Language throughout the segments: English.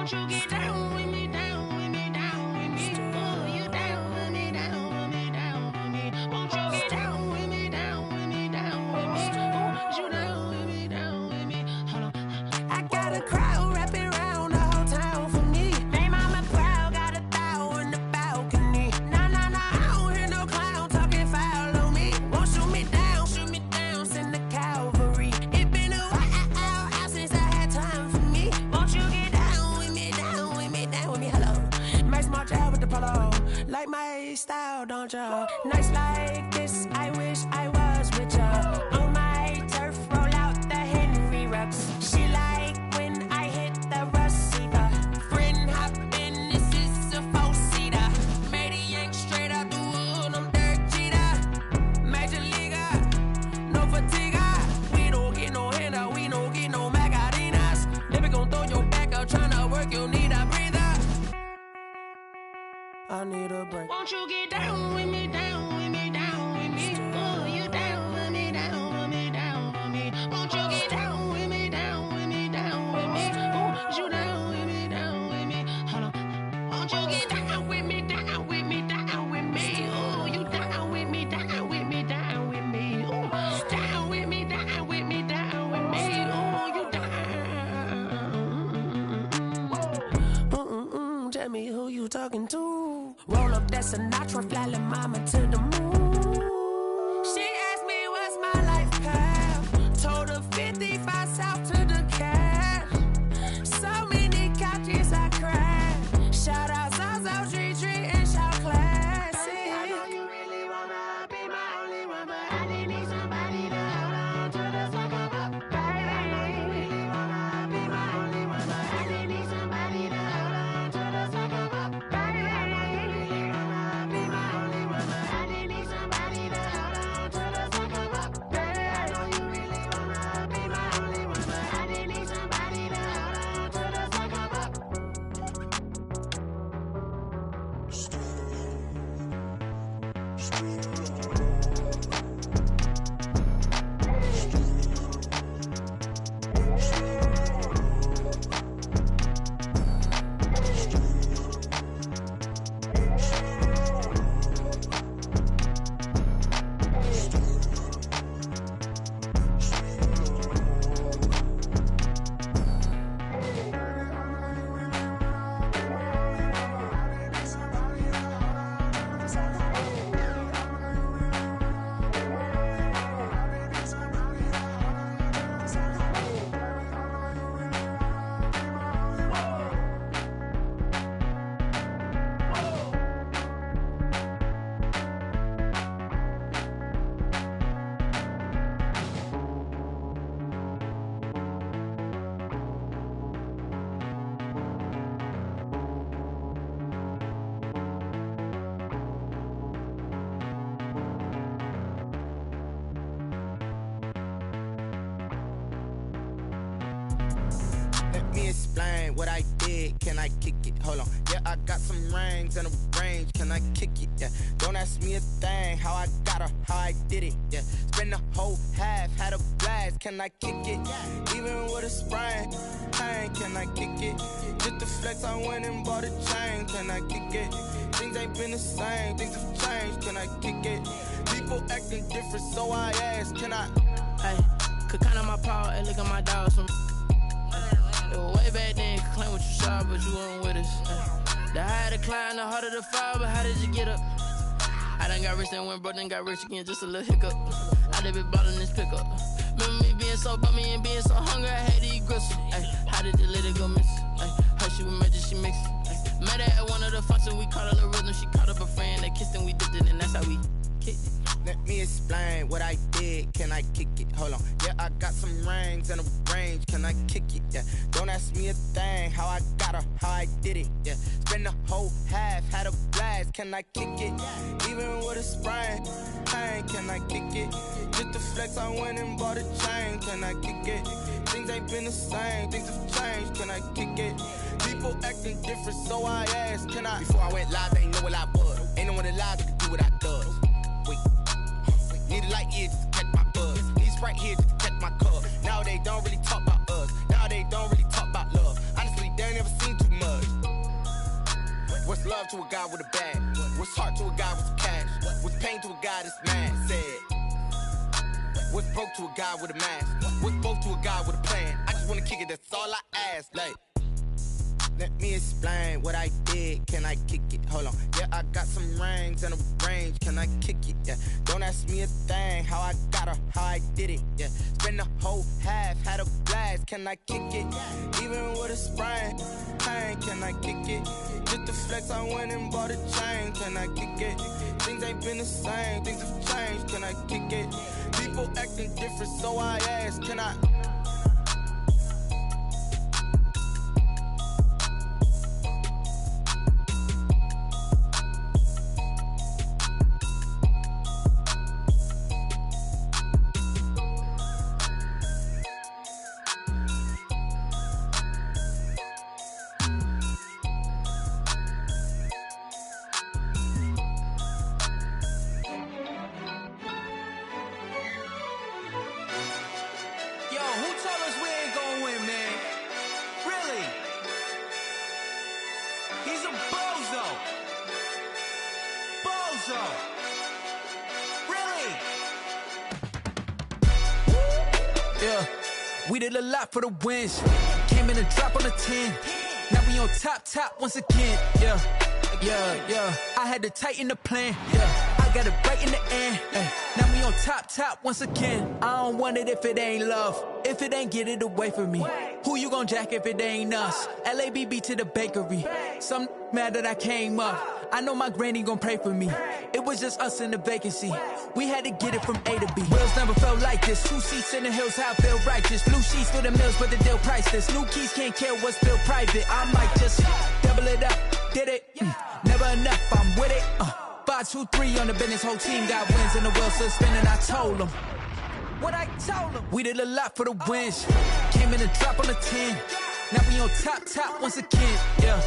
Won't you get down with me, down with me, down with me? Oh, you down with me, down with me, down with me. Won't you get down with me, down with me, down with me? Oh, you down with me, down with me? Hold on. I got a crowd wrapping around the whole town for me. They mama proud, got a thou in the balcony. Nah, nah, nah, I don't hear no clown talking foul on me. Won't shoot me down, send the cavalry. It been a while since I had time for me. Won't you get down with me, down with me, down with me? Hello. Max March out with the polo. Like my style, don't ya? Nights like this, I wish I was with ya. On my turf, roll out the Henry Rux. She like when I hit the receiver. Friend hop in, this is a four-seater. Made a yank straight out the wood, I'm Derek Jeter. Major leaguer, no fatigue. We don't get no handout, we don't get no Macarinas. Never gon' throw your back out, tryna work, you need a breather. I need a break. Won't you get down with me, down with me, down with me? Oh, you down with me, down with me, down with me? Won't you get down with me, down with me, down with me? Oh, you down with me, down with me? Hold on. Won't you get down with me, down with me, down with me? Oh, you down with me, down with me, down with me? Oh, down with me, down with me, down with me? Oh, you down. Tell me who you talking to. Roll up that Sinatra, fly la mama to the moon. She asked me what's my life path. Told her 55 south to the cash. So many couches I crashed. Shout out Zazo, Tree, and shout classy. I know you really wanna be my only one, but I didn't need somebody to hold on to the sucker up. Baby, I know you really wanna be my only one, but I didn't need somebody to hold on to the sucker up. Baby, I know you really wanna be my only one, but I didn't need somebody to hold on to the sucker up. Baby, I know you really wanna be my only one, but I didn't need somebody to hold on to the sucker up. Let me explain what I did. Can I kick it? Hold on. Yeah, I got some rings and a range. Can I kick it? Yeah. Don't ask me a thing. How I got her, how I did it. Yeah. Spend the whole half, had a blast. Can I kick it? Even with a sprain. Pain, can I kick it? Just the flex, I went and bought a chain. Can I kick it? Things ain't been the same. Things have changed. Can I kick it? People acting different, so I ask. Can I? Hey, could count on my power and look at my dogs from. It was way back then, could claim what you saw, but you weren't with us. The higher the climb, the harder the fall, but how did you get up? I done got rich and went broke, then got rich again, just a little hiccup. I done been ballin' this pickup. Remember me being so bummy and being so hungry, I had to eat gristle. Ay, how did you let it go miss? Ay, her she was magic, she mixed. Met her at one of the functions, we caught her the rhythm, she caught up a friend, they kissed and we dipped it, and that's how we kicked it. Let me explain what I did. Can I kick it? Hold on. Yeah, I got some rings and a range. Can I kick it? Yeah. Don't ask me a thing. How I got her, how I did it. Yeah. Spend the whole half, had a blast. Can I kick it? Even with a sprain. Pain, can I kick it? Just the flex, I went and bought a chain. Can I kick it? Things ain't been the same. Things have changed. Can I kick it? People acting different, so I asked. Can I? Before I went live, they ain't know what I was. Ain't no one alive that could do what I does. Wait. Need a light here just to catch my buzz. Need Sprite here just to catch my cup. Now they don't really talk about us. Now they don't really talk about love. Honestly, they ain't never seen too much. What's love to a guy with a bag? What's heart to a guy with cash? What's pain to a guy that's mad? Said. What's broke to a guy with a mask? What's both to a guy with a plan? I just wanna kick it, that's all I ask. Like, let me explain what I did. Can I kick it? Hold on. Yeah, I got some rings and a range. Can I kick it? Yeah. Don't ask me a thing. How I got her, how I did it. Yeah. Spend the whole half, had a blast. Can I kick it? Even with a sprain, pain. Can I kick it? Just to flex, I went and bought a chain. Can I kick it? Things ain't been the same. Things have changed. Can I kick it? People acting different, so I ask. Can I? We did a lot for the wins. Came in a drop on a 10. Now we on top once again. Yeah. I had to tighten the plan. Yeah. I got it right in the end. Now we on top once again. I don't want it if it ain't love. If it ain't, get it away from me. Who you gon' jack if it ain't us? LABB to the bakery. Some mad that I came up. I know my granny gon' pray for me. It was just us in the vacancy. We had to get it from A to B. Wheels never felt like this. 2 seats in the hills, how I feel righteous. Blue sheets for the mills, but the deal priceless. New keys can't care what's still private. I might just double it up. Did it? Never enough, I'm with it. 5, 2, 3 on the business. Whole team got wins and the wheels still spinning. I told them what I told them. We did a lot for the wins. Came in a drop on the 10. Now we on top once again. Yeah.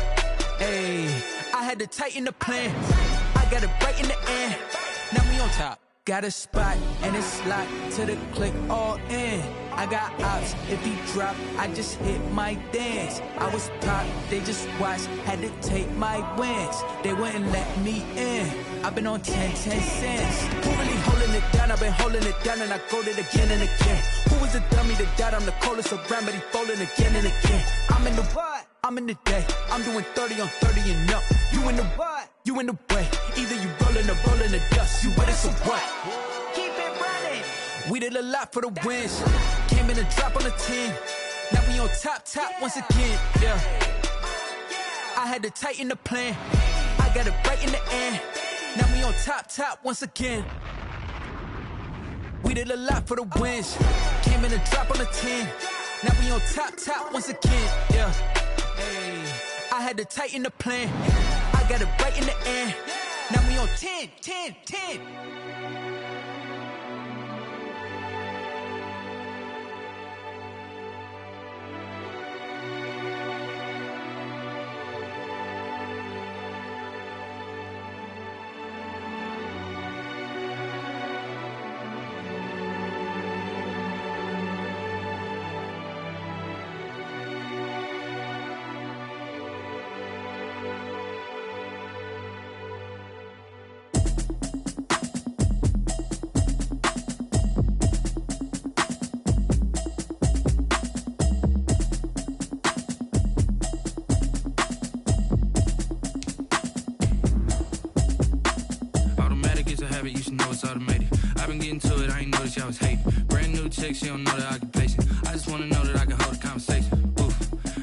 Hey, I had to tighten the plan. I got it right in the end. Now we on top. Got a spot and it's locked to the click all in. I got ops, if he drop, I just hit my dance. I was top, they just watched, had to take my wins. They wouldn't let me in. I've been on 10 cents. Who really holding it down? I've been holding it down and I go it again and again. Who was the dummy that died? I'm the coldest around, but he folding again and again. I'm in the what? I'm in the day. I'm doing 30 on 30 and up. You in the what? You in the way. Either you rolling or rolling the dust. You with it, so what? Keep it running. We did a lot for the wins. Came in a drop on the 10. Now we on top once again. Yeah. I had to tighten the plan. I got it right in the end. Now we on top once again. We did a lot for the wins. Came in a drop on the 10. Now we on top once again. Yeah. Hey, I had to tighten the plan. I got it right in the end. Now we on 10. You should know it's automated. I've been getting to it, I ain't noticed y'all was hating. Brand new chick, she don't know the occupation. I just wanna know that I can hold a conversation. Oof,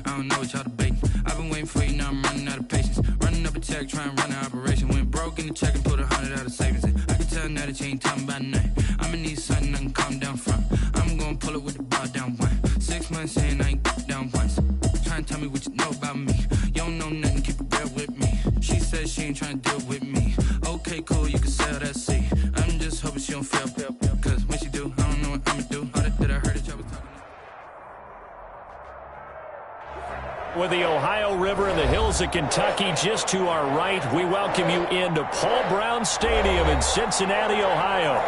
I don't know what y'all debating. I've been waiting for you, now I'm running out of patience. Running up a check, trying to run an operation. Went broke in the check and put 100 out of savings in. I can tell now that you ain't talking about nothing. I'ma need something I can calm down from. I'm gonna pull it with the ball down one. 6 months in, I ain't down once. Trying to tell me what you know about me. You don't know nothing, keep it real with me. She says she ain't trying to deal with me. Okay, cool, you can sell that seat. I'm just hoping she don't fail. Cause when she do, I don't know what I'ma do. All that I heard that y'all was talking. With the Ohio River and the hills of Kentucky just to our right, we welcome you into Paul Brown Stadium in Cincinnati, Ohio.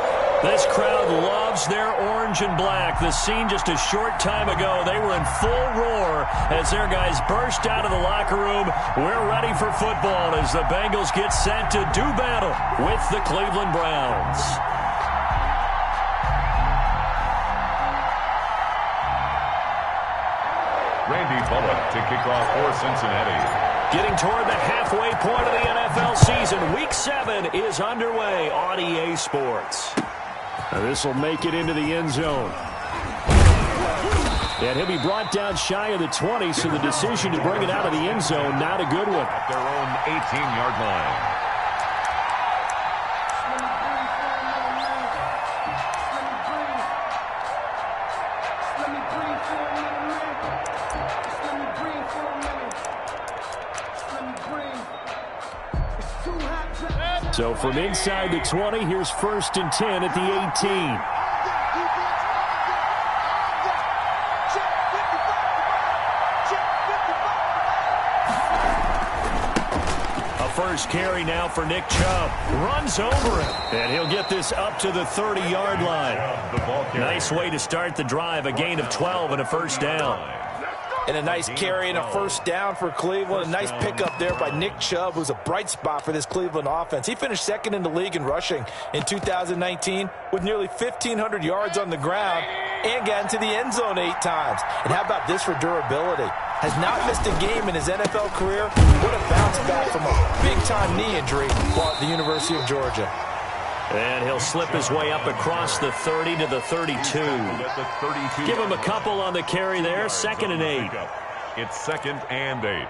This crowd loves their orange and black. The scene just a short time ago, they were in full roar as their guys burst out of the locker room. We're ready for football as the Bengals get set to do battle with the Cleveland Browns. Randy Bullock to kick off for Cincinnati. Getting toward the halfway point of the NFL season, Week 7 is underway on EA Sports. This will make it into the end zone. And he'll be brought down shy of the 20, so the decision to bring it out of the end zone, not a good one. At their own 18-yard line. So from inside the 20, here's 1st and 10 at the 18. A first carry now for Nick Chubb. Runs over him. And he'll get this up to the 30-yard line. Nice way to start the drive. A gain of 12 and a first down. And a nice carry and a first down for Cleveland. A nice pickup there by Nick Chubb, who's a bright spot for this Cleveland offense. He finished 2nd in the league in rushing in 2019 with nearly 1,500 yards on the ground and got into the end zone 8 times. And how about this for durability? Has not missed a game in his NFL career. What a bounce back from a big-time knee injury while at the University of Georgia. And he'll slip his way up across the 30 to the 32. Give him a couple on the carry there. 2nd and 8. It's 2nd and 8.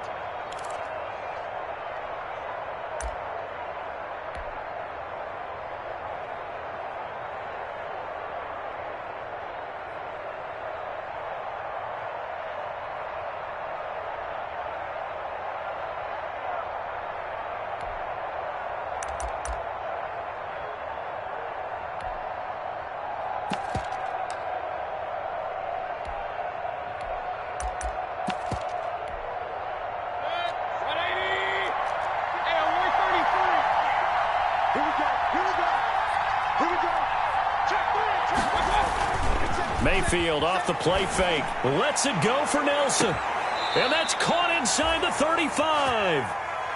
Mayfield off the play fake. Lets it go for Nelson. And that's caught inside the 35.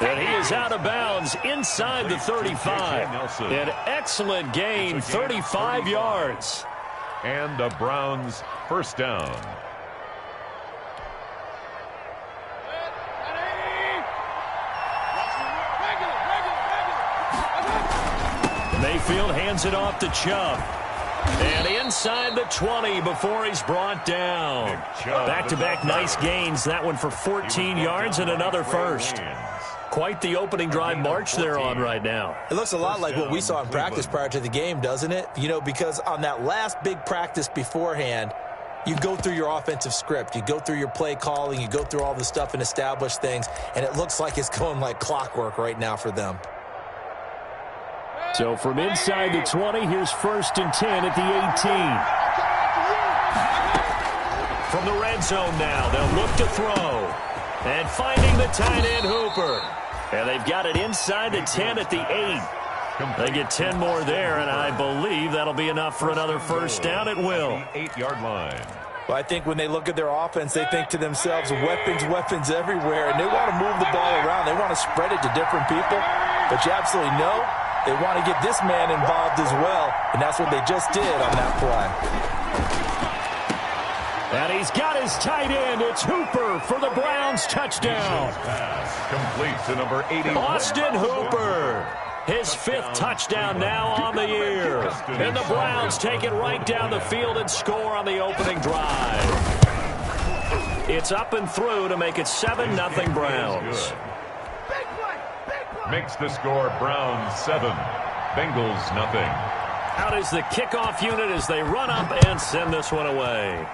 And he is out of bounds inside the 35. An excellent gain, 35 yards. And the Browns first down. Mayfield hands it off to Chubb. And inside the 20 before he's brought down. Back-to-back nice gains. That one for 14 yards and another first. Quite the opening drive march they're on right now. It looks a lot like what we saw in practice prior to the game, doesn't it? You know, because on that last big practice beforehand, you go through your offensive script. You go through your play calling. You go through all the stuff and establish things. And it looks like it's going like clockwork right now for them. So from inside the 20, here's 1st and 10 at the 18. From the red zone now, they'll look to throw. And finding the tight end Hooper. And they've got it inside the 10 at the 8. They get 10 more there, and I believe that'll be enough for another first down. It will. 8-yard line. Well, I think when they look at their offense, they think to themselves, weapons, weapons everywhere. And they want to move the ball around. They want to spread it to different people. But you absolutely know they want to get this man involved as well, and that's what they just did on that play. And he's got his tight end. It's Hooper for the Browns touchdown. Pass complete to number 81. Austin Hooper. His 5th touchdown now on the year. And the Browns take it right down the field and score on the opening drive. It's up and through to make it 7-0 Browns. Makes the score Browns 7, Bengals nothing. Out is the kickoff unit as they run up and send this one away.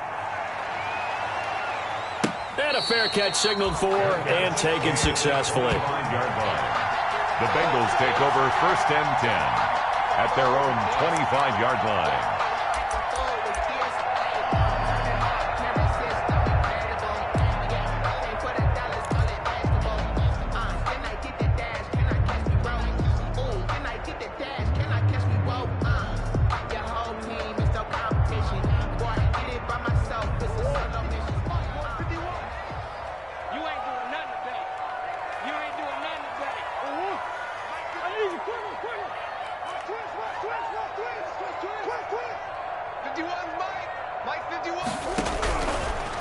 And a fair catch signaled for and taken successfully. The Bengals take over 1st and 10 at their own 25-yard line.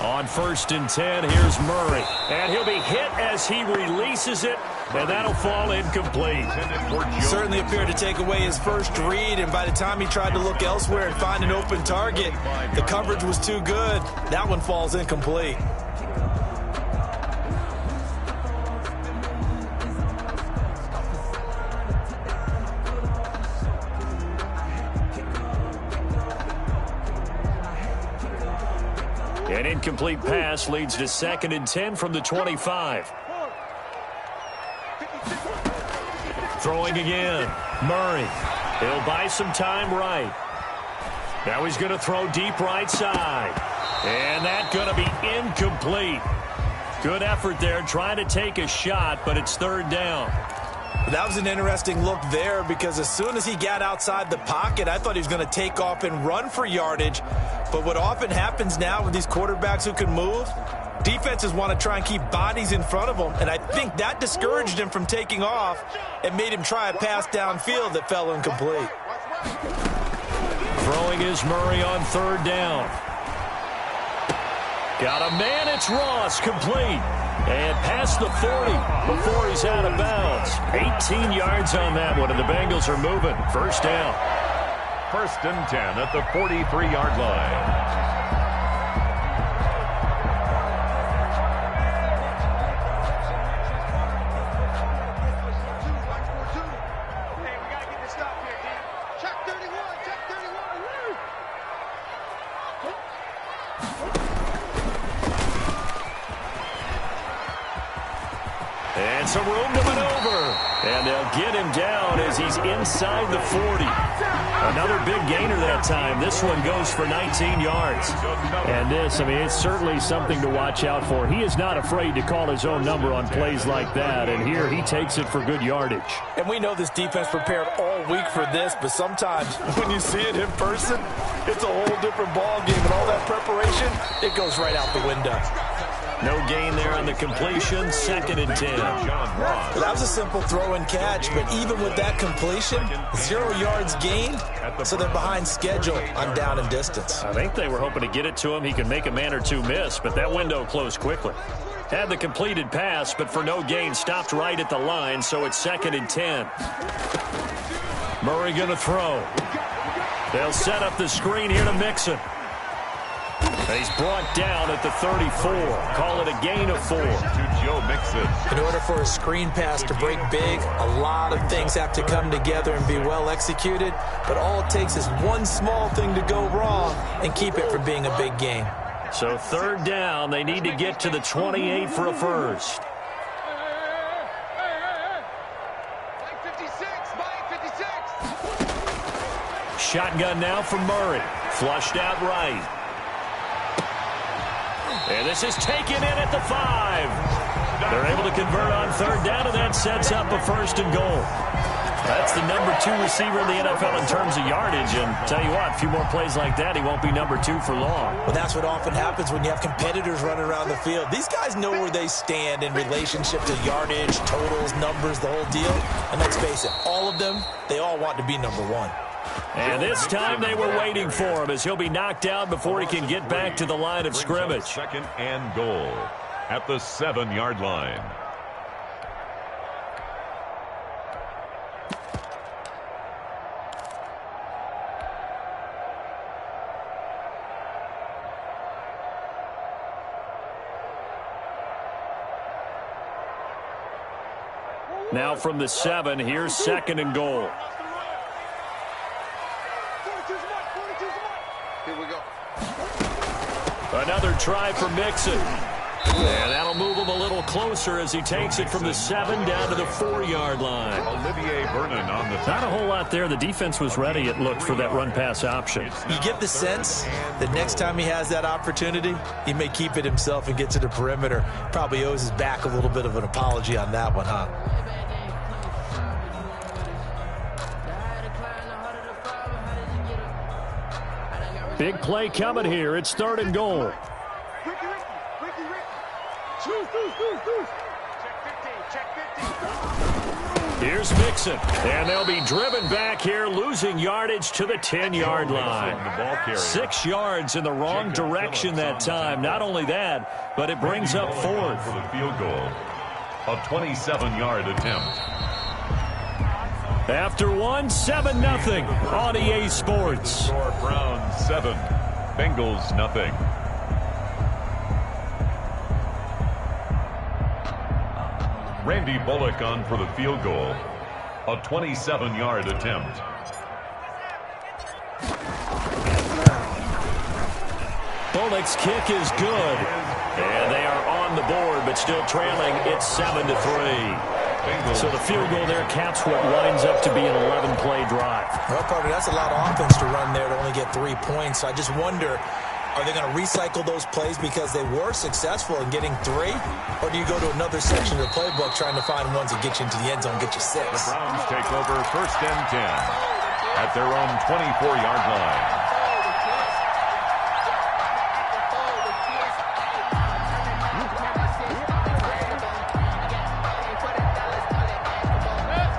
On 1st and 10, here's Murray. And he'll be hit as he releases it, and that'll fall incomplete. Certainly appeared to take away his first read, and by the time he tried to look elsewhere and find an open target, the coverage was too good. That one falls incomplete. An incomplete pass leads to 2nd and 10 from the 25. Throwing again. Murray. He'll buy some time right. Now he's going to throw deep right side. And that's going to be incomplete. Good effort there trying to take a shot, but it's 3rd down. That was an interesting look there because as soon as he got outside the pocket, I thought he was going to take off and run for yardage. But what often happens now with these quarterbacks who can move, defenses want to try and keep bodies in front of them, and I think that discouraged him from taking off and made him try a pass downfield that fell incomplete. Throwing is Murray on 3rd down. Got a man, it's Ross, complete. And past the 40 before he's out of bounds. 18 yards on that one, and the Bengals are moving. 1st down. 1st and 10 at the 43-yard line. And some room to maneuver. And they'll get him down as he's inside the 40. Another big gainer that time. This one goes for 19 yards. And this, I mean, it's certainly something to watch out for. He is not afraid to call his own number on plays like that. And here he takes it for good yardage. And we know this defense prepared all week for this, but sometimes when you see it in person, it's a whole different ball game. And all that preparation, it goes right out the window. No gain there on the completion. 2nd and 10. Well, that was a simple throw and catch, but even with that completion, 0 yards gained, so they're behind schedule on down and distance. I think they were hoping to get it to him. He can make a man or two miss, but that window closed quickly. Had the completed pass, but for no gain, stopped right at the line, so it's 2nd and 10. Murray going to throw. They'll set up the screen here to Mixon. He's brought down at the 34. Call it a gain of 4. To Joe Mixon. In order for a screen pass to break big, a lot of things have to come together and be well executed. But all it takes is one small thing to go wrong and keep it from being a big game. So 3rd down, they need to get to the 28 for a first. Shotgun now from Murray. Flushed out right. And this is taken in at the 5. They're able to convert on 3rd down, and that sets up a 1st and goal. That's the number 2 receiver in the NFL in terms of yardage. And tell you what, a few more plays like that, he won't be number 2 for long. Well, that's what often happens when you have competitors running around the field. These guys know where they stand in relationship to yardage, totals, numbers, the whole deal. And let's face it, all of them, they all want to be number 1. And this time they were waiting for him as he'll be knocked down before he can get back to the line of scrimmage. 2nd and goal at the 7-yard line. Now from the 7, here's 2nd and goal. Another try for Mixon. And that'll move him a little closer as he takes it from the 7 down to the 4-yard line. Olivier Vernon on the Not a whole lot there. The defense was ready, it looked, for that run-pass option. You get the sense that next time he has that opportunity, he may keep it himself and get to the perimeter. Probably owes his back a little bit of an apology on that one, huh? Big play coming here. It's 3rd and goal. Here's Mixon, and they'll be driven back here, losing yardage to the 10-yard line. 6 yards in the wrong direction that time. Not only that, but it brings up fourth. For the field goal, a 27-yard attempt. After one, 7-0 on EA Sports. Browns 7, Bengals nothing. Randy Bullock on for the field goal. A 27-yard attempt. Bullock's kick is good. And they are on the board, but still trailing. It's 7-3. So the field goal there caps what winds up to be an 11-play drive. Well, partner, that's a lot of offense to run there to only get 3 points. So I just wonder, are they going to recycle those plays because they were successful in getting 3? Or do you go to another section of the playbook trying to find ones that get you into the end zone, get you 6? The Browns take over 1st and 10 at their own 24-yard line.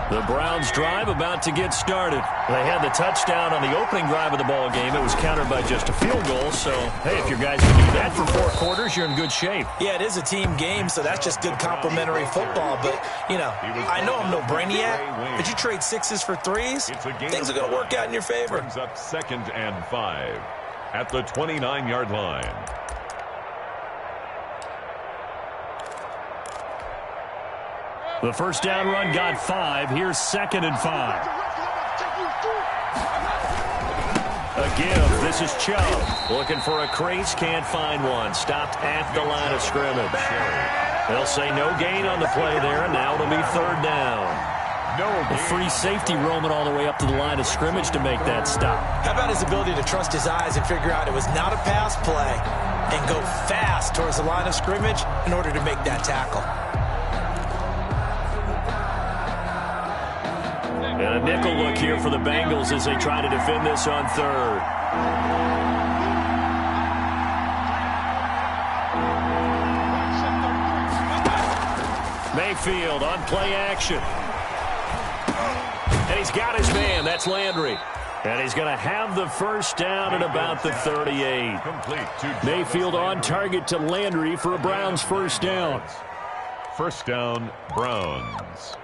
The Browns drive about to get started. They had the touchdown on the opening drive of the ball game. It was countered by just a field goal. So, hey, if your guys can do that for 4 quarters, you're in good shape. Yeah, it is a team game, so that's just good complimentary football. But, you know, I know I'm no brainiac, but you trade 6s for 3s, things are going to work out in your favor. Brings up 2nd and 5 at the 29-yard line. The first down run got 5. Here's 2nd and 5. A give. This is Chubb. Looking for a crease. Can't find one. Stopped at the line of scrimmage. They'll say no gain on the play there, and now it'll be 3rd down. A free safety roaming all the way up to the line of scrimmage to make that stop. How about his ability to trust his eyes and figure out it was not a pass play and go fast towards the line of scrimmage in order to make that tackle? And a nickel look here for the Bengals as they try to defend this on 3rd. Mayfield on play action. And he's got his man. That's Landry. And he's going to have the first down at about the 38. Mayfield on target to Landry for a Browns first down. First down, Browns.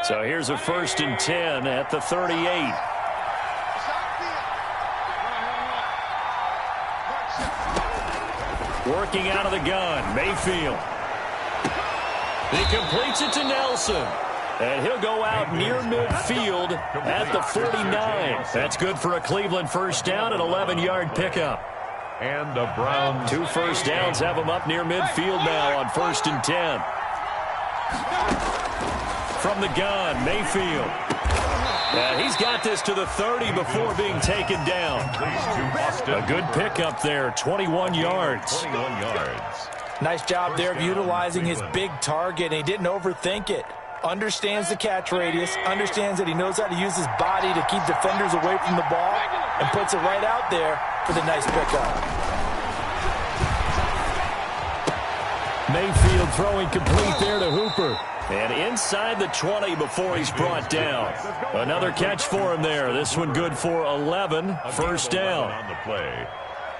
So here's a 1st and 10 at the 38. Working out of the gun, Mayfield. He completes it to Nelson. And he'll go out near midfield at the 49. That's good for a Cleveland first down, an 11-yard pickup. And the Browns. 2 first downs have him up near midfield now on 1st and 10. From the gun, Mayfield. And he's got this to the 30 before being taken down. A good pickup there, 21 yards. 21 yards. Nice job there of utilizing his big target. He didn't overthink it. Understands the catch radius, understands that he knows how to use his body to keep defenders away from the ball, and puts it right out there for the nice pickup. Mayfield throwing complete there to Hooper. And inside the 20 before he's brought down. Another catch for him there. This one good for 11. First down. On the play.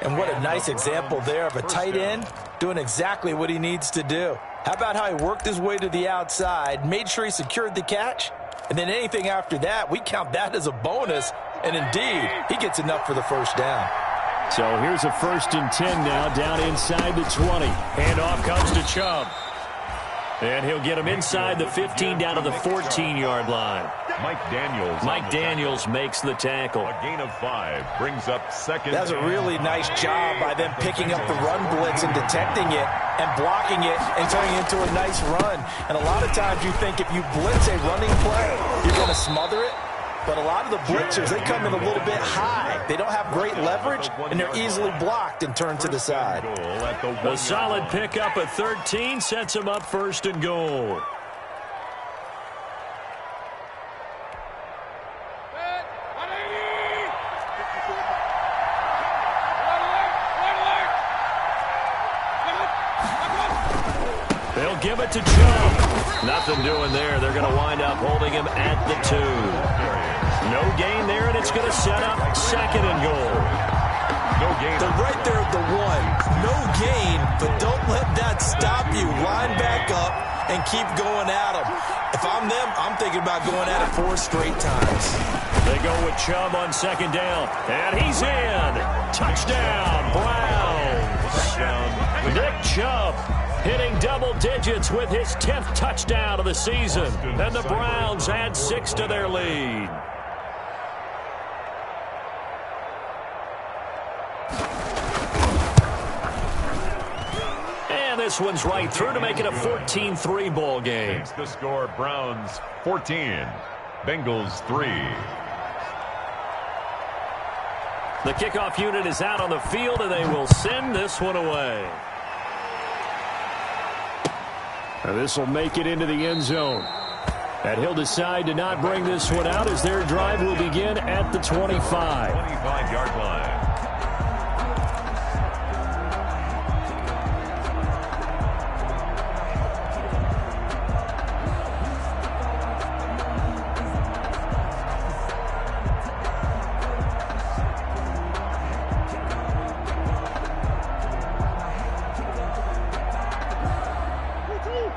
And what a nice example there of a tight end doing exactly what he needs to do. How about how he worked his way to the outside, made sure he secured the catch, and then anything after that, we count that as a bonus. And indeed, he gets enough for the first down. So here's a 1st and 10 now down inside the 20. Handoff comes to Chubb. And he'll get him inside the 15 down to the 14-yard line. Mike Daniels makes the tackle. A gain of 5 brings up 2nd. That's a really nice job by them picking up the run blitz and detecting it and blocking it and turning it into a nice run. And a lot of times you think if you blitz a running play, you're going to smother it. But a lot of the blitzers, they come in a little bit high. They don't have great leverage, and they're easily blocked and turned to the side. A solid pickup at 13 sets him up 1st and goal. They'll give it to Chubb. Nothing doing there. They're going to wind up holding him at the 2. No gain there, and it's going to set up 2nd and goal. No gain. They're right there at the 1. No gain, but don't let that stop you. Line back up and keep going at them. If I'm them, I'm thinking about going at it 4 straight times. They go with Chubb on 2nd down, and he's in. Touchdown, Browns. Nick Chubb hitting double digits with his 10th touchdown of the season, and the Browns add 6 to their lead. And this one's right through to make it a 14-3 ball game. It's the score, Browns 14, Bengals 3. The kickoff unit is out on the field, and they will send this one away. And this will make it into the end zone. And he'll decide to not bring this one out as their drive will begin at the 25. 25-yard line.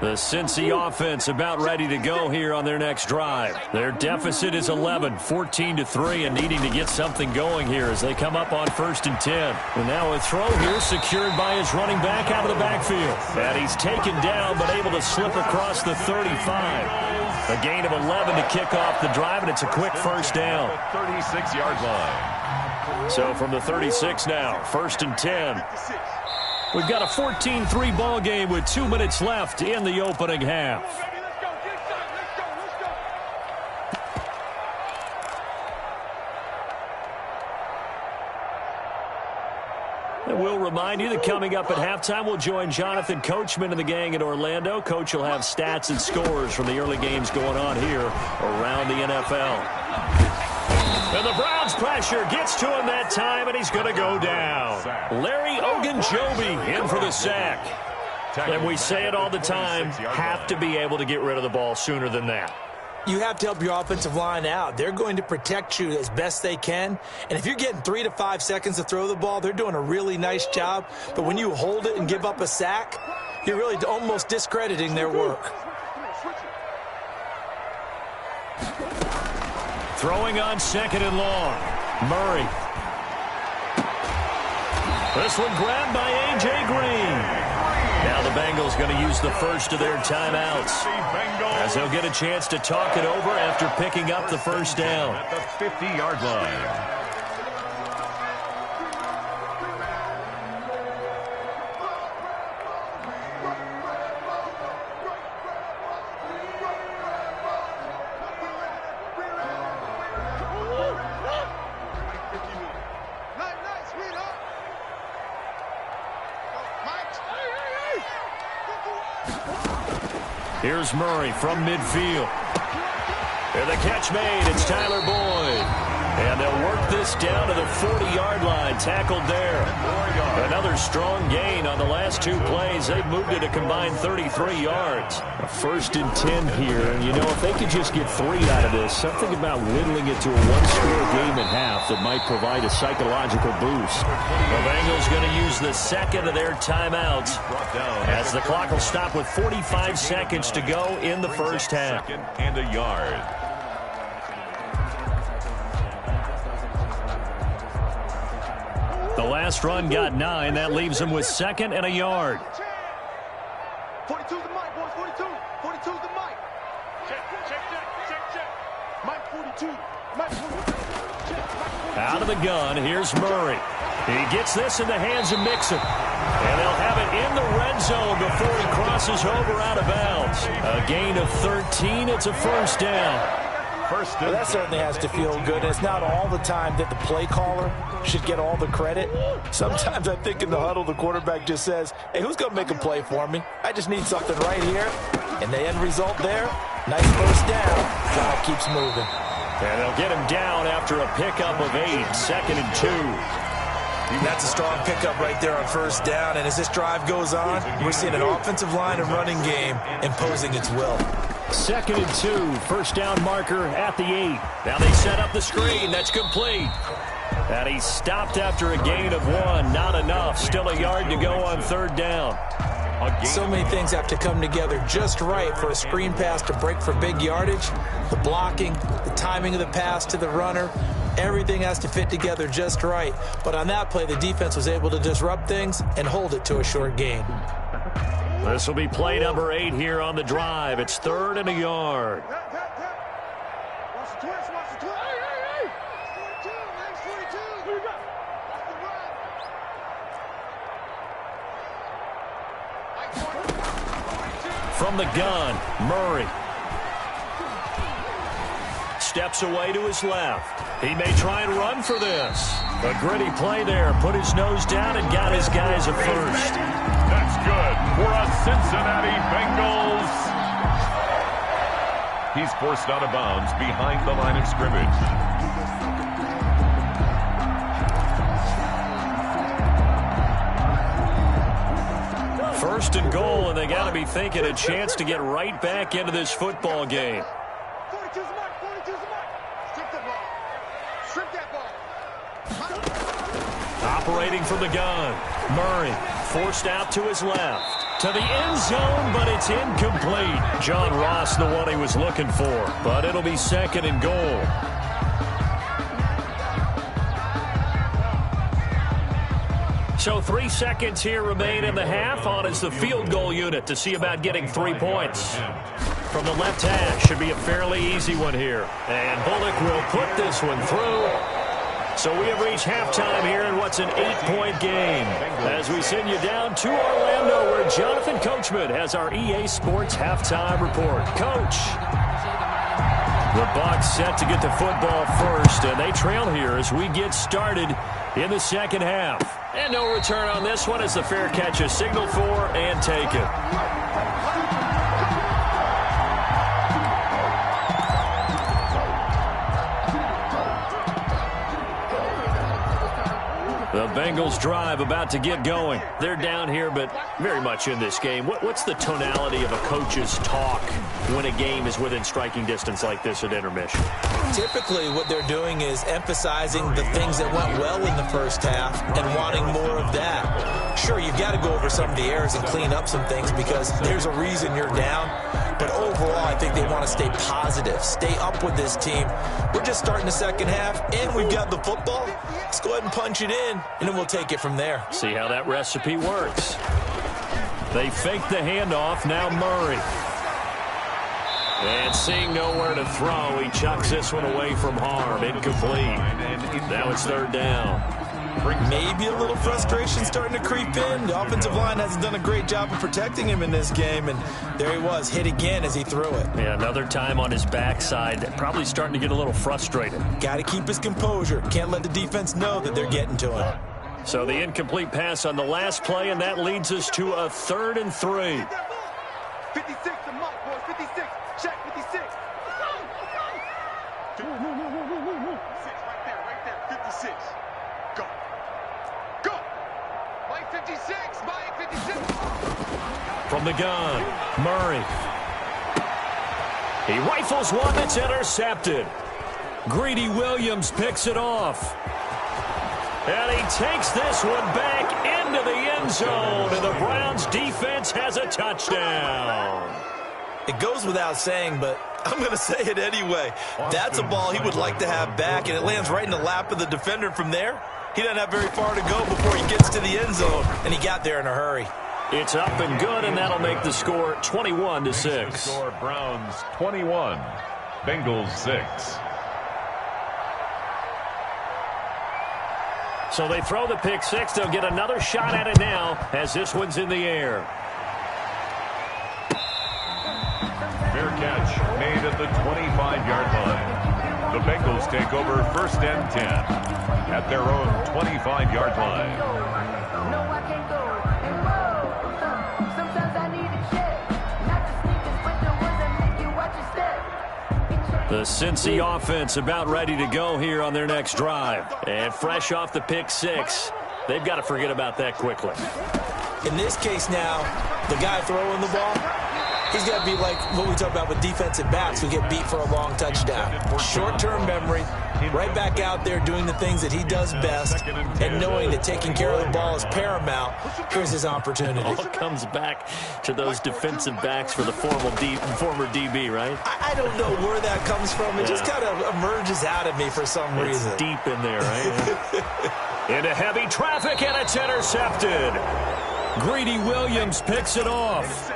The Cincy offense about ready to go here on their next drive. Their deficit is 11, 14-3, and needing to get something going here as they come up on 1st and 10. And now a throw here secured by his running back out of the backfield. And he's taken down but able to slip across the 35. A gain of 11 to kick off the drive, and it's a quick 1st down. 36-yard line. So from the 36 now, 1st and 10. We've got a 14-3 ball game with 2 minutes left in the opening half. And we'll remind you that coming up at halftime, we'll join Jonathan Coachman and the gang in Orlando. Coach will have stats and scores from the early games going on here around the NFL. And the Browns pressure gets to him that time, and he's going to go down. Larry Ogunjobi in for the sack. And we say it all the time, have to be able to get rid of the ball sooner than that. You have to help your offensive line out. They're going to protect you as best they can. And if you're getting 3 to 5 seconds to throw the ball, they're doing a really nice job. But when you hold it and give up a sack, you're really almost discrediting their work. Throwing on 2nd and long. Murray. This one grabbed by A.J. Green. Now the Bengals going to use the first of their timeouts, as they'll get a chance to talk it over after picking up the 1st down. At the 50-yard line. Here's Murray from midfield. And the catch made. It's Tyler Boyd. And they'll work this down to the 40-yard line. Tackled there. Another strong gain on the last 2 plays. They've moved it a combined 33 yards. A 1st and 10 here. And, you know, if they could just get 3 out of this, something about whittling it to a 1-score game at half that might provide a psychological boost. The Bengals going to use the 2nd of their timeouts, as the clock will stop with 45 seconds to go in the 1st half. 2nd and a yard. The last run got 9. That leaves him with 2nd and a yard. 42's the mic, boys. 42. 42's the mic. Check. Mike 42. Mike 42. Check. Out of the gun, here's Murray. He gets this in the hands of Mixon. And they'll have it in the red zone before he crosses over out of bounds. A gain of 13. It's a 1st down. Well, that certainly has to feel good. It's not all the time that the play caller should get all the credit. Sometimes I think in the huddle, the quarterback just says, hey, who's going to make a play for me? I just need something right here. And the end result there, nice 1st down. Drive keeps moving. And they'll get him down after a pickup of 8, 2nd and 2. That's a strong pickup right there on first down. And as this drive goes on, we're seeing an offensive line and running game imposing its will. 2nd and 2, first down marker at the 8. Now they set up the screen. That's complete. And he stopped after a gain of 1. Not enough. Still a yard to go on 3rd down. So many things have to come together just right for a screen pass to break for big yardage. The blocking, the timing of the pass to the runner, everything has to fit together just right. But on that play, the defense was able to disrupt things and hold it to a short gain. This will be play number 8 here on the drive. It's 3rd and a yard. Watch the twist, watch the twist. Hey. 42, next 42. Who you got? Watch the run. From the gun, Murray. Steps away to his left. He may try and run for this. A gritty play there. Put his nose down and got his guys a first. That's good for a Cincinnati Bengals. He's forced out of bounds behind the line of scrimmage. First and goal, and they got to be thinking a chance to get right back into this football game. 42's the mark, 42's the mark. Strip the ball. Strip that ball. Operating from the gun, Murray forced out to his left. To the end zone, but it's incomplete. John Ross, the one he was looking for, but it'll be 2nd and goal. So 3 seconds here remain in the half. On is the field goal unit to see about getting 3 points. From the left hash, should be a fairly easy one here. And Bullock will put this one through. So we have reached halftime here in what's an 8-point game. As we send you down to Orlando, where Jonathan Coachman has our EA Sports halftime report. Coach. The Bucs set to get the football first, and they trail here as we get started in the second half. And no return on this one as the fair catch is signaled for and taken. The Bengals drive about to get going. They're down here, but very much in this game. What's the tonality of a coach's talk when a game is within striking distance like this at intermission? Typically, what they're doing is emphasizing the things that went well in the first half and wanting more of that. Sure, you've got to go over some of the errors and clean up some things because there's a reason you're down. But overall, I think they want to stay positive, stay up with this team. We're just starting the second half, and we've got the football. Let's go ahead and punch it in, and then we'll take it from there. See how that recipe works. They fake the handoff. Now Murray. And seeing nowhere to throw, he chucks this one away from harm. Incomplete. Now it's 3rd down. Maybe a little frustration starting to creep in. The offensive line hasn't done a great job of protecting him in this game, and there he was, hit again as he threw it. Yeah, another time on his backside, probably starting to get a little frustrated. Got to keep his composure. Can't let the defense know that they're getting to him. So the incomplete pass on the last play, and that leads us to a 3rd and 3. 56 to Mike, boys. 56. Check 56. 56 right there. 56. Go. Go. Mike 56. Mike 56. From the gun, Murray. He rifles one that's intercepted. Greedy Williams picks it off. And he takes this one back into the end zone, and the Browns defense has a touchdown. It goes without saying, but I'm going to say it anyway. That's a ball he would like to have back, and it lands right in the lap of the defender from there. He doesn't have very far to go before he gets to the end zone, and he got there in a hurry. It's up and good, and that'll make the score 21-6. Score Browns 21, Bengals 6. So they throw the pick six. They'll get another shot at it now as this one's in the air. Fair catch made at the 25-yard line. The Bengals take over 1st and 10 at their own 25-yard line. The Cincy offense about ready to go here on their next drive. And fresh off the pick six, They've got to forget about that quickly. In this case now, the guy throwing the ball, he's got to be like what we talk about with defensive backs who get beat for a long touchdown. Short-term memory, right back out there doing the things that he does best, and knowing that taking care of the ball is paramount. Here's his opportunity. All comes back to those defensive backs for the former DB, right? I don't know where that comes from. It just kind of emerges out of me for some reason. It's deep in there, right? Into heavy traffic, and it's intercepted. Greedy Williams picks it off.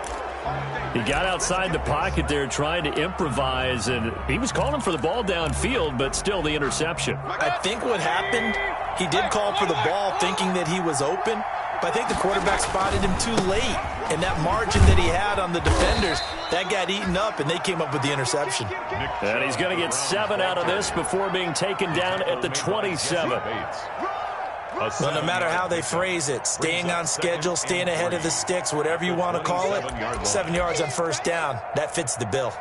He got outside the pocket there trying to improvise, and he was calling for the ball downfield, but still the interception. I think what happened, he did call for the ball thinking that he was open, but I think the quarterback spotted him too late, and that margin that he had on the defenders, that got eaten up, and they came up with the interception. And he's going to get 7 out of this before being taken down at the 27. Well, no matter how they phrase it, staying on schedule, staying ahead of the sticks, whatever you want to call it, 7 yards on first down, that fits the bill.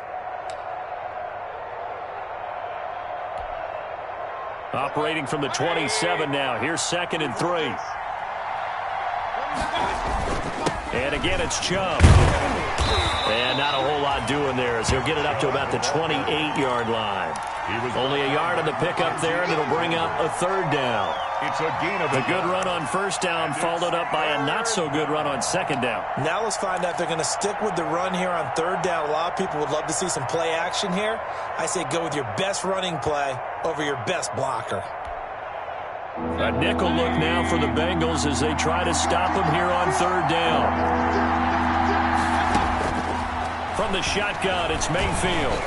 Operating from the 27 now. Here's 2nd and 3. And again, it's Chubb. And not a whole lot doing there as he'll get it up to about the 28-yard line. Only a yard on the pickup there, and it'll bring up a 3rd down. It's a gain of a good run on first down, followed up by a not-so-good run on 2nd down. Now let's find out if they're going to stick with the run here on 3rd down. A lot of people would love to see some play action here. I say go with your best running play over your best blocker. A nickel look now for the Bengals as they try to stop him here on 3rd down. From the shotgun, it's Mayfield.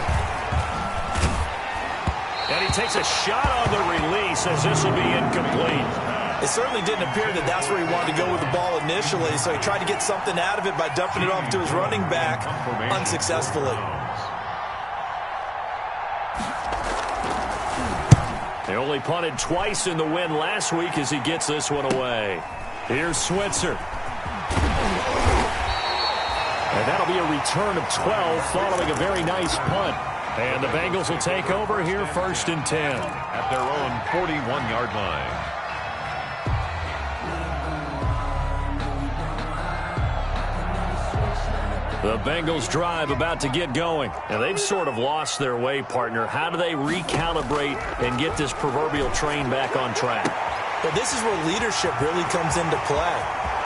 And he takes a shot on the release as this will be incomplete. It certainly didn't appear that that's where he wanted to go with the ball initially, so he tried to get something out of it by dumping it off to his running back unsuccessfully. They only punted twice in the win last week as he gets this one away. Here's Switzer. And that'll be a return of 12 following a very nice punt. And the Bengals will take over here 1st and 10. At their own 41-yard line. The Bengals drive about to get going. And they've sort of lost their way, partner. How do they recalibrate and get this proverbial train back on track? Well, this is where leadership really comes into play.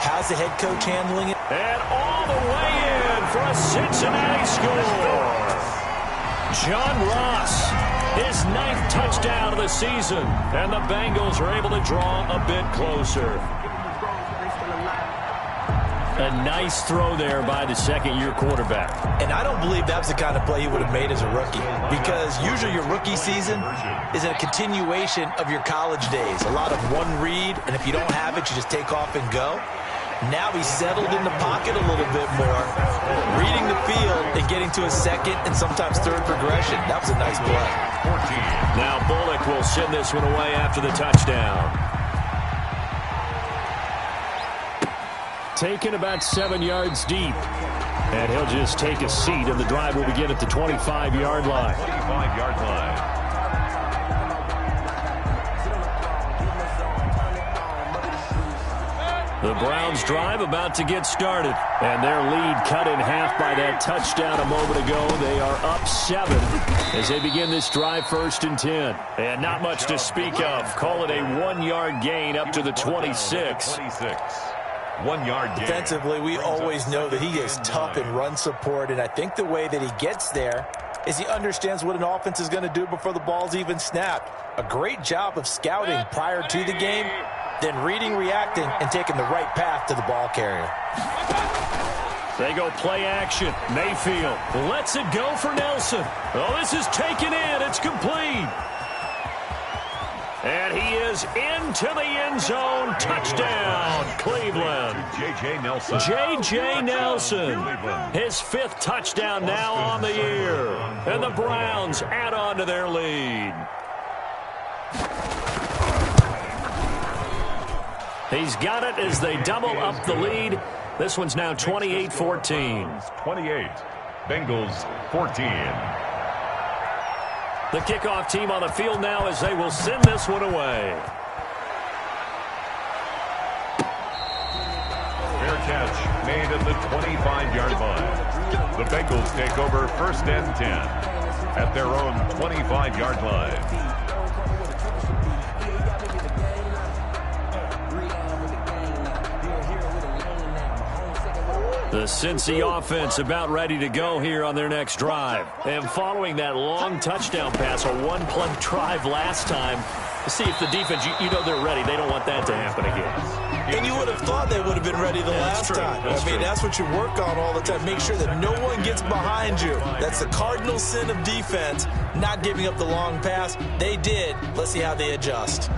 How's the head coach handling it? And all the way in for a Cincinnati score. John Ross, his 9th touchdown of the season, and the Bengals are able to draw a bit closer. A nice throw there by the 2nd-year quarterback. And I don't believe that was the kind of play he would have made as a rookie, because usually your rookie season is a continuation of your college days. A lot of one read, and if you don't have it, you just take off and go. Now he's settled in the pocket a little bit more, reading the field and getting to a 2nd and sometimes 3rd progression. That was a nice play. 14. Now Bullock will send this one away after the touchdown. Taken about 7 yards deep. And he'll just take a seat, and the drive will begin at the 25-yard line. 25-yard line. The Browns drive about to get started, and their lead cut in half by that touchdown a moment ago. They are up 7 as they begin this drive 1st and 10. And not much to speak of. Call it a 1-yard gain up to the 26. 1-yard gain. Defensively, we always know that he is tough in run support, and I think the way that he gets there is he understands what an offense is going to do before the ball's even snapped. A great job of scouting prior to the game, then reading, reacting, and taking the right path to the ball carrier. They go play action. Mayfield lets it go for Nelson. Oh, this is taken in. It's complete. And he is into the end zone. Touchdown, Cleveland. J.J. Nelson. J.J. Nelson. His 5th touchdown now on the year. And the Browns add on to their lead. He's got it as they double up the lead. This one's now 28-14. 28. Bengals 14. The kickoff team on the field now as they will send this one away. made at the 25-yard line. The Bengals take over 1st and 10 at their own 25-yard line. The Cincy offense about ready to go here on their next drive. And following that long touchdown pass, a one-play drive last time, to see if the defense, you know they're ready. They don't want that to happen again. And you would have thought they would have been ready the last time. That's what you work on all the time. Make sure that no one gets behind you. That's the cardinal sin of defense, not giving up the long pass. They did. Let's see how they adjust.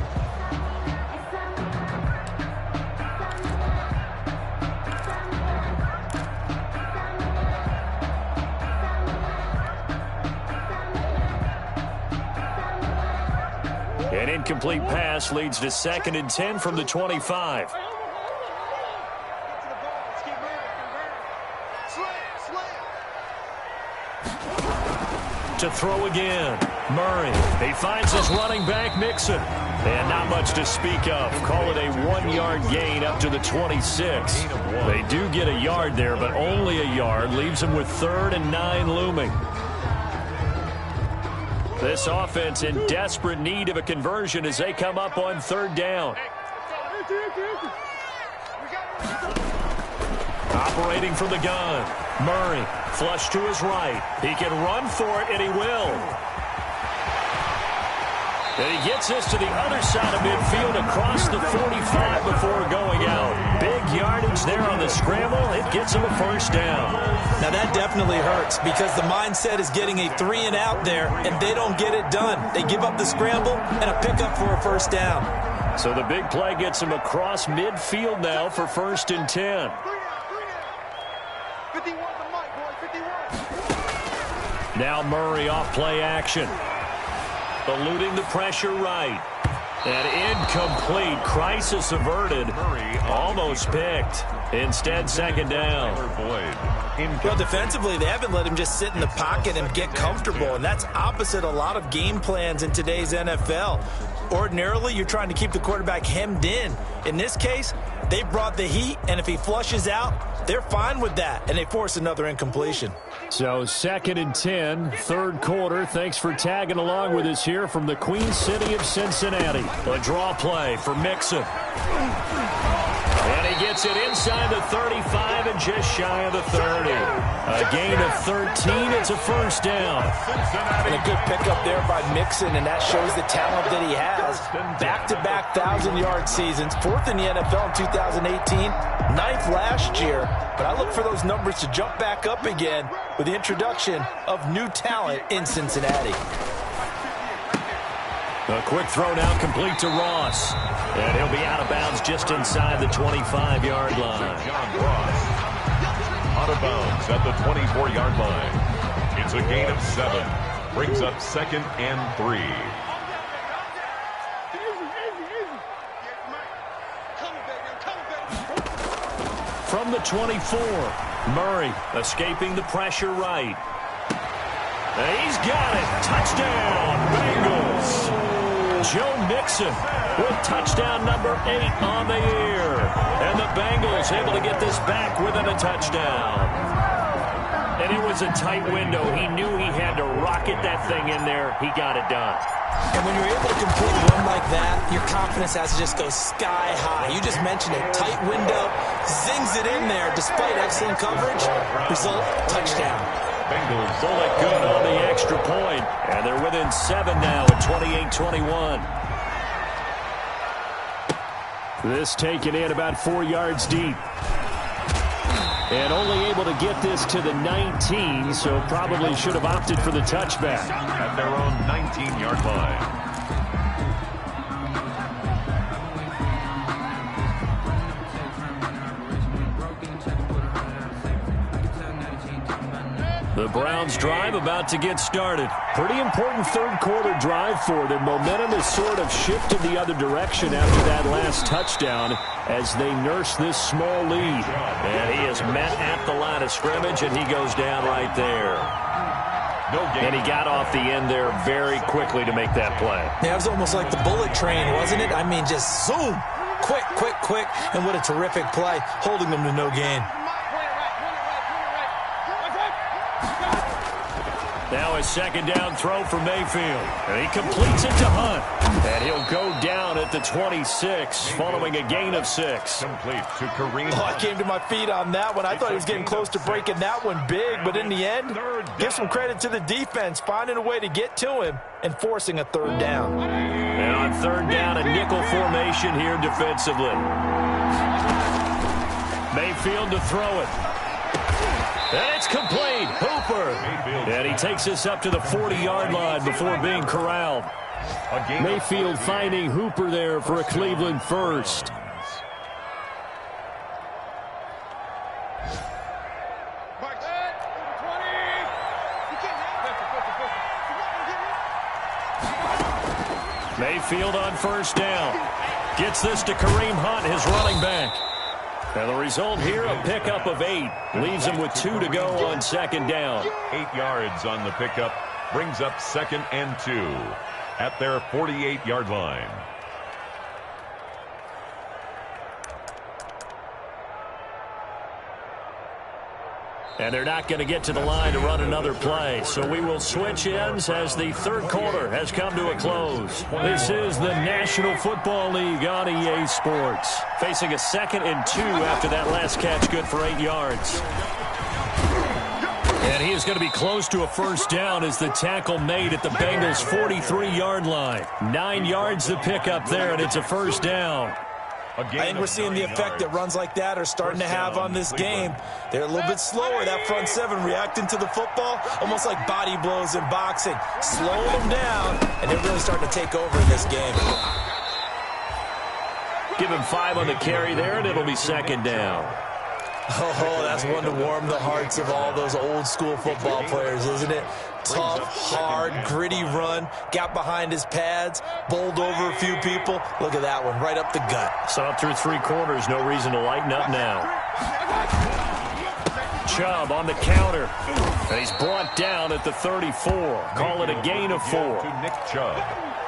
An incomplete pass leads to 2nd and 10 from the 25. To throw again. Murray. He finds his running back, Mixon. And not much to speak of. Call it a 1-yard gain up to the 26. They do get a yard there, but only a yard. Leaves them with 3rd and 9 looming. This offense in desperate need of a conversion as they come up on 3rd down. Operating from the gun. Murray, flush to his right. He can run for it, and he will. And he gets this to the other side of midfield across the 45 before going out. Big yardage there on the scramble. It gets him a 1st down. Now that definitely hurts because the mindset is getting a 3-and-out there, and they don't get it done. They give up the scramble and a pickup for a 1st down. So the big play gets him across midfield now for 1st and 10. 51 to Mike, boy, 51. Now Murray off play action. Eluding the pressure right. And incomplete. Crisis averted. Almost picked. Instead, 2nd down. Well, defensively, they haven't let him just sit in the pocket and get comfortable, and that's opposite a lot of game plans in today's NFL. Ordinarily, you're trying to keep the quarterback hemmed in. In this case, they brought the heat, and if he flushes out, they're fine with that, and they force another incompletion. So 2nd and 10, 3rd quarter. Thanks for tagging along with us here from the Queen City of Cincinnati. A draw play for Mixon. And he gets it inside the 35 and just shy of the 30. A gain of 13. It's a 1st down. And a good pickup there by Mixon, and that shows the talent that he has. Back-to-back 1,000-yard seasons, 4th in the NFL in 2018, 9th last year. But I look for those numbers to jump back up again with the introduction of new talent in Cincinnati. A quick throw now complete to Ross. And he'll be out of bounds just inside the 25-yard line. John Ross out of bounds at the 24-yard line. It's a gain of 7. Brings up 2nd and 3. From the 24, Murray escaping the pressure right. And he's got it. Touchdown, Bengals. Joe Mixon with touchdown number 8 on the year. And the Bengals able to get this back within a touchdown. And it was a tight window. He knew he had to rocket that thing in there. He got it done. And when you're able to complete one like that, your confidence has to just go sky high. You just mentioned it. Tight window, zings it in there despite excellent coverage. Result, touchdown. Bengals pull it good on the extra point. And they're within 7 now at 28-21. This taken in about 4 yards deep. And only able to get this to the 19, so probably should have opted for the touchback. At their own 19-yard line. The Browns drive about to get started. Pretty important 3rd quarter drive for them. Momentum has sort of shifted the other direction after that last touchdown as they nurse this small lead. And he is met at the line of scrimmage, and he goes down right there. And he got off the end there very quickly to make that play. Yeah, it was almost like the bullet train, wasn't it? I mean, just zoom. Quick, quick, quick. And what a terrific play, holding them to no gain. Now a second down throw for Mayfield. And he completes it to Hunt. And he'll go down at the 26 following a gain of 6. Complete to Kareem. I came to my feet on that one. I thought he was getting close to breaking that one big, but in the end, give some credit to the defense, finding a way to get to him and forcing a third down. And on third down, a nickel formation here defensively. Mayfield to throw it. And it's complete. Hooper. And he takes us up to the 40-yard line before being corralled. Mayfield finding Hooper there for a Cleveland first. Mayfield on first down. Gets this to Kareem Hunt, his running back. And the result here, a pickup of 8. Leaves him with 2 to go on second down. 8 yards on the pickup. Brings up 2nd and 2 at their 48-yard line. And they're not going to get to the line to run another play. So we will switch ends as the third quarter has come to a close. This is the National Football League on EA Sports. Facing a 2nd and 2 after that last catch, good for 8 yards. And he is going to be close to a first down as the tackle made at the Bengals' 43-yard line. 9 yards to pick up there, and it's a first down. I think we're seeing the effect that runs like that are starting to have on this game. They're a little bit slower, that front 7 reacting to the football, almost like body blows in boxing. Slowing them down, and they're really starting to take over in this game. Give him 5 on the carry there, and it'll be second down. Oh, that's one to warm the hearts of all those old-school football players, isn't it? Tough, hard, gritty run, got behind his pads, bowled over a few people. Look at that one, right up the gut. Saw through 3 quarters, no reason to lighten up now. Chubb on the counter, and he's brought down at the 34. Call it a gain of 4. To Nick Chubb.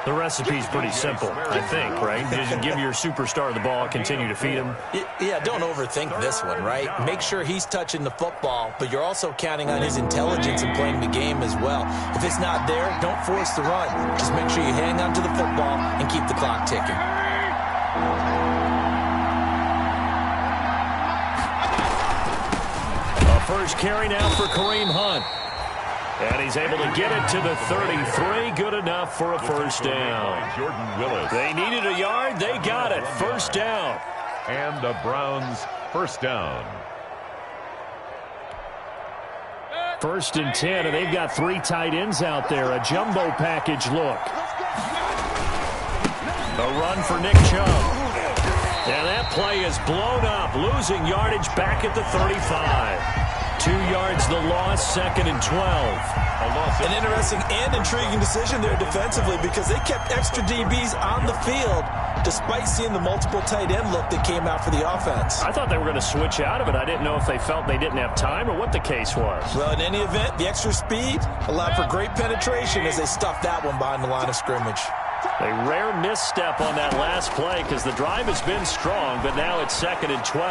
The recipe's pretty simple, I think, right? You give your superstar the ball, continue to feed him. Yeah, don't overthink this one, right? Make sure he's touching the football, but you're also counting on his intelligence in playing the game as well. If it's not there, don't force the run. Just make sure you hang on to the football and keep the clock ticking. A first carry now for Kareem Hunt. And he's able to get it to the 33. Good enough for a first down. Jordan Willis. They needed a yard. They got it. First down. And the Browns first down. 1st and 10, and they've got 3 tight ends out there. A jumbo package look. A run for Nick Chubb. And that play is blown up. Losing yardage back at the 35. 2 yards the loss, 2nd and 12. An interesting and intriguing decision there defensively because they kept extra DBs on the field despite seeing the multiple tight end look that came out for the offense. I thought they were going to switch out of it. I didn't know if they felt they didn't have time or what the case was. Well, in any event, the extra speed allowed for great penetration as they stuffed that one behind the line of scrimmage. A rare misstep on that last play because the drive has been strong, but now it's 2nd and 12.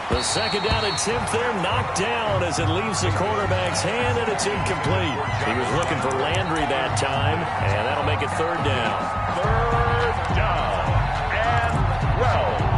The second down attempt there knocked down as it leaves the quarterback's hand, and it's incomplete. He was looking for Landry that time, and that'll make it 3rd down. 3rd down and 12.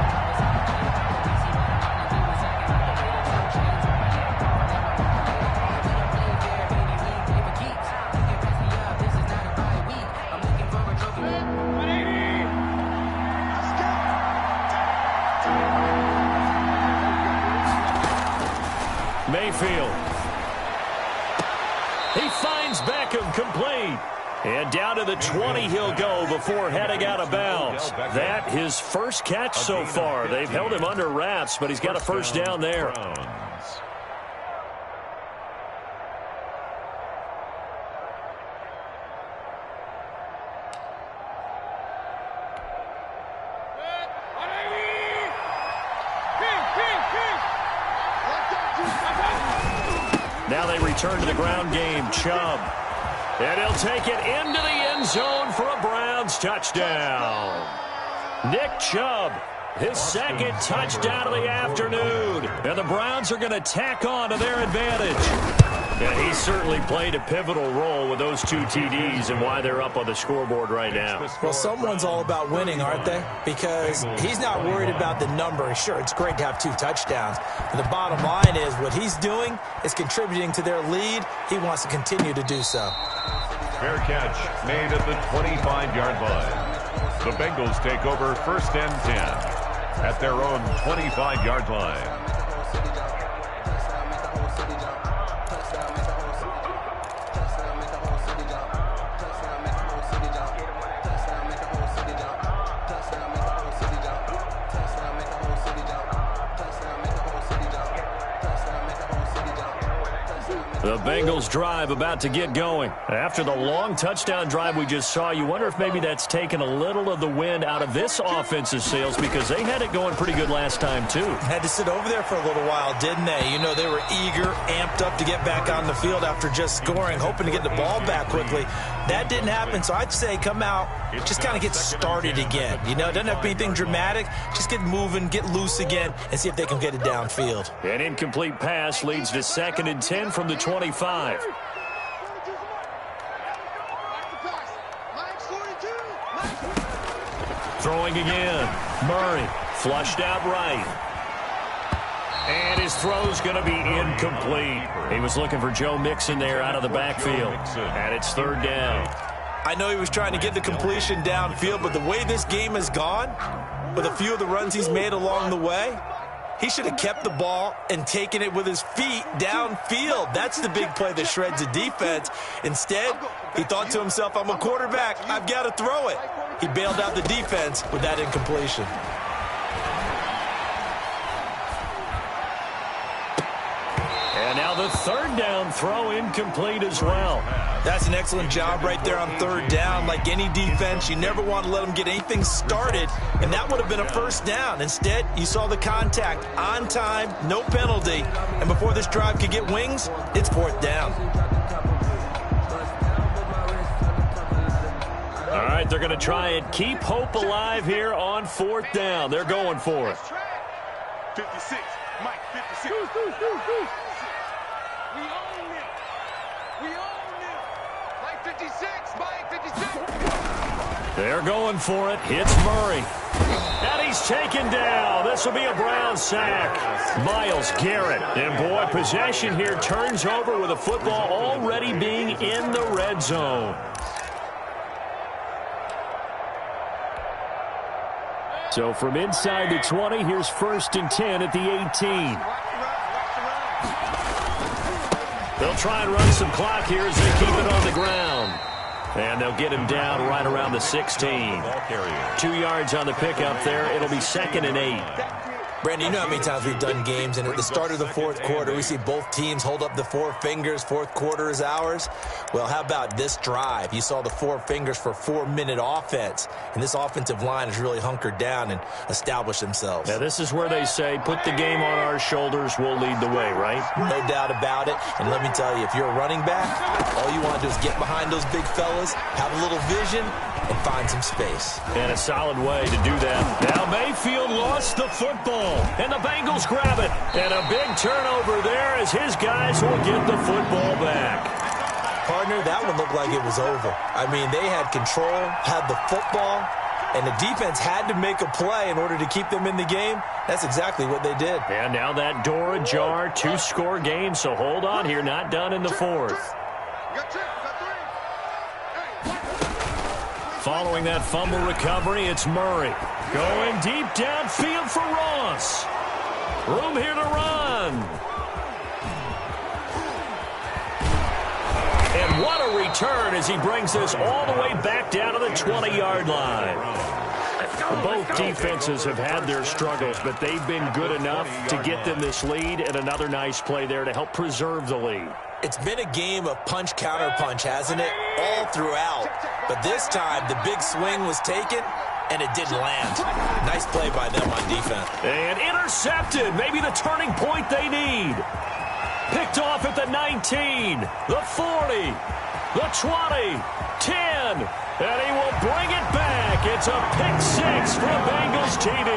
Mayfield. He finds Beckham complete. And down to the 20 he'll go before heading out of bounds. That his first catch so far. They've held him under wraps, but he's got a first down there. Now they return to the ground game. Chubb. And he'll take it into the end zone for a Browns touchdown. Nick Chubb, his 2nd touchdown of the afternoon. And the Browns are going to tack on to their advantage. Yeah, he certainly played a pivotal role with those 2 TDs and why they're up on the scoreboard right now. Well, someone's all about winning, aren't they? Because he's not worried about the number. Sure, it's great to have 2 touchdowns. But the bottom line is what he's doing is contributing to their lead. He wants to continue to do so. Fair catch made at the 25-yard line. The Bengals take over 1st and 10 at their own 25-yard line. The Bengals drive about to get going. After the long touchdown drive we just saw, you wonder if maybe that's taken a little of the wind out of this offense's sails because they had it going pretty good last time, too. Had to sit over there for a little while, didn't they? You know, they were eager, amped up to get back on the field after just scoring, hoping to get the ball back quickly. That didn't happen, so I'd say come out, just kind of get started again. You know, it doesn't have to be anything dramatic. Just get moving, get loose again, and see if they can get it downfield. An incomplete pass leads to 2nd and 10 from the 25. Throwing again. Murray flushed out right. And his throw's going to be incomplete. He was looking for Joe Mixon there out of the backfield. And it's 3rd down. I know he was trying to get the completion downfield, but the way this game has gone, with a few of the runs he's made along the way, he should have kept the ball and taken it with his feet downfield. That's the big play that shreds a defense. Instead, he thought to himself, I'm a quarterback. I've got to throw it. He bailed out the defense with that incompletion. And now the 3rd down throw incomplete as well. That's an excellent job right there on 3rd down. Like any defense, you never want to let them get anything started, and that would have been a 1st down. Instead, you saw the contact on time, no penalty, and before this drive could get wings, it's 4th down. All right, they're going to try and keep hope alive here on 4th down. They're going for it. 56, Mike, 56. We own it. We own it. Mike 56, Mike 56. They're going for it. Hits Murray. And he's taken down. This will be a Brown sack. Myles Garrett. And boy, possession here turns over with a football already being in the red zone. So from inside the 20, here's 1st and 10 at the 18. They'll try and run some clock here as they keep it on the ground. And they'll get him down right around the 16. 2 yards on the pickup there. It'll be 2nd and 8. Brandon, you know how many times we've done games, and at the start of the 4th quarter, we see both teams hold up the 4 fingers. 4th quarter is ours. Well, how about this drive? You saw the 4 fingers for 4-minute offense, and this offensive line has really hunkered down and established themselves. Now, this is where they say, put the game on our shoulders, we'll lead the way, right? No doubt about it. And let me tell you, if you're a running back, all you want to do is get behind those big fellas, have a little vision, and find some space. And a solid way to do that. Now Mayfield lost the football, and the Bengals grab it. And a big turnover there as his guys will get the football back. Partner, that one looked like it was over. I mean, they had control, had the football, and the defense had to make a play in order to keep them in the game. That's exactly what they did. And now that door ajar, 2-score game, so hold on here, not done in the 4th. Following that fumble recovery, it's Murray. Going deep downfield for Ross. Room here to run. And what a return as he brings this all the way back down to the 20-yard line. Both defenses have had their struggles, but they've been good enough to get them this lead, and another nice play there to help preserve the lead. It's been a game of punch-counter-punch, hasn't it? All throughout. But this time, the big swing was taken, and it didn't land. Nice play by them on defense. And intercepted. Maybe the turning point they need. Picked off at the 19, the 40, the 20, 10. And he will bring it back. It's a pick 6 for Bengals TD.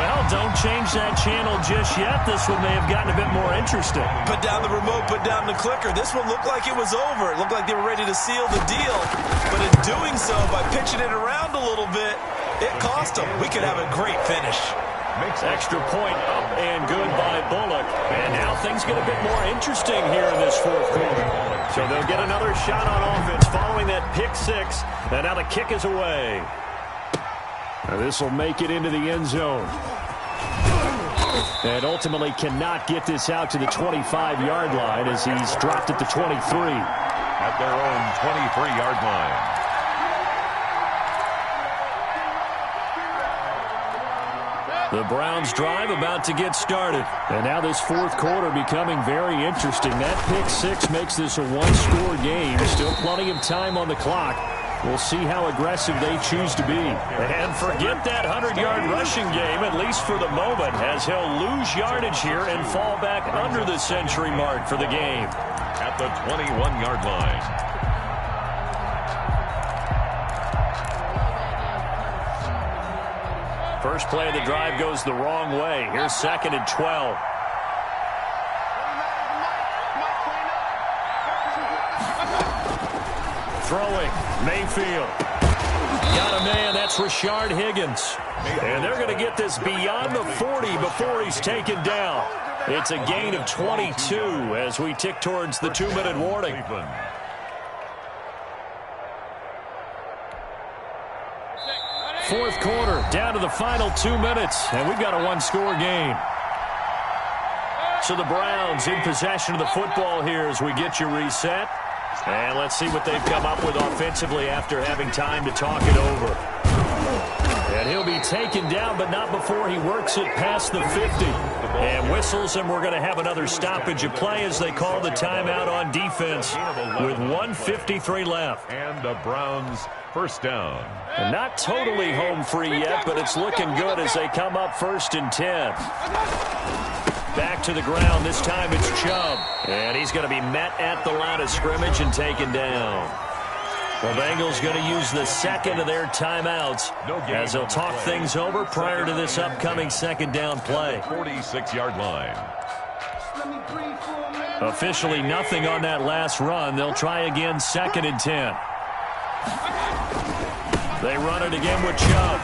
Well, don't change that channel just yet. This one may have gotten a bit more interesting. Put down the remote, put down the clicker. This one looked like it was over. It looked like they were ready to seal the deal. But in doing so, by pitching it around a little bit, it cost them. We could have a great finish. Extra point up and good by Bullock. And now things get a bit more interesting here in this fourth quarter. So they'll get another shot on offense following that pick six. And now the kick is away. Now this will make it into the end zone. And ultimately cannot get this out to the 25-yard line as he's dropped at the 23. At their own 23-yard line. The Browns drive about to get started. And now this fourth quarter becoming very interesting. That pick six makes this a one-score game. Still plenty of time on the clock. We'll see how aggressive they choose to be. And forget that 100-yard rushing game, at least for the moment, as he'll lose yardage here and fall back under the century mark for the game. At the 21-yard line. First play of the drive goes the wrong way. Here's 2nd and 12. Throwing, Mayfield. Got a man, that's Rashard Higgins. And they're going to get this beyond the 40 before he's taken down. It's a gain of 22 as we tick towards the 2-minute warning. Fourth quarter, down to the final 2 minutes, and we've got a one-score game. So the Browns in possession of the football here as we get you reset. And let's see what they've come up with offensively after having time to talk it over. And he'll be taken down, but not before he works it past the 50. And whistles, and we're going to have another stoppage of play as they call the timeout on defense with 1:53 left. And the Browns first down. And not totally home free yet, but it's looking good as they come up 1st and 10. Back to the ground. This time it's Chubb. And he's going to be met at the line of scrimmage and taken down. The Bengals going to use the second of their timeouts as they'll talk things over prior to this upcoming second down play. 46-yard line. Officially nothing on that last run. They'll try again 2nd and 10. They run it again with Chubb.